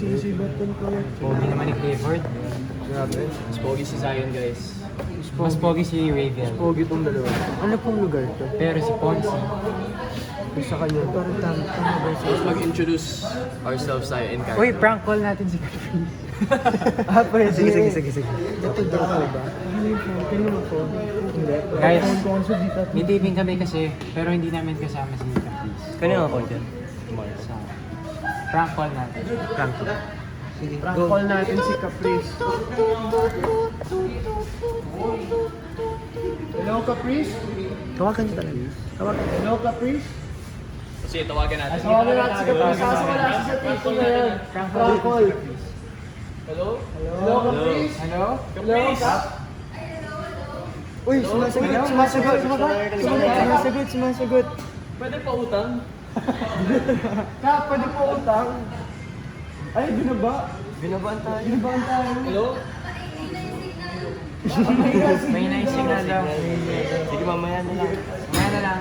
Sinisibat ko. Pogi naman ni Clifford. Grabe. Mas pogi si Zion, guys. Mas pogi si Raven. Pogi tong dalawa. Ano pong lugar to? Pero si Ponzi, Sa kanya. Parang tama ba siya? Let's mag-introduce ourselves tayo in uy, character. prank call natin si Clifford. Pwede. Sige. Ito daw ba? Ano yung phone? Kaya mo phone? Hindi. Guys, Phone ko kasi dito. may taping kami kasi, pero hindi namin kasama si Caprice. Kanina ako dyan. So, prank call natin. Prank ko. Sige, Prank go. call natin si Caprice. Hello, Caprice? Tawagan niyo talaga. Tawagan. Hello, Caprice? Sige, tawagan natin. Tawagan natin si Caprice. Sasawala si Caprice ngayon. Prank call. Hello? Hello, Caprice? Hello? Hello, Cap? Uy, sumasagot. Pwede pa utang? Cap, pwede po utang. Ay, binaba. Binabaan tayo. Binabaan tayo. Hello? May nice signal daw. Sige, mamaya na lang. Mamaya na lang.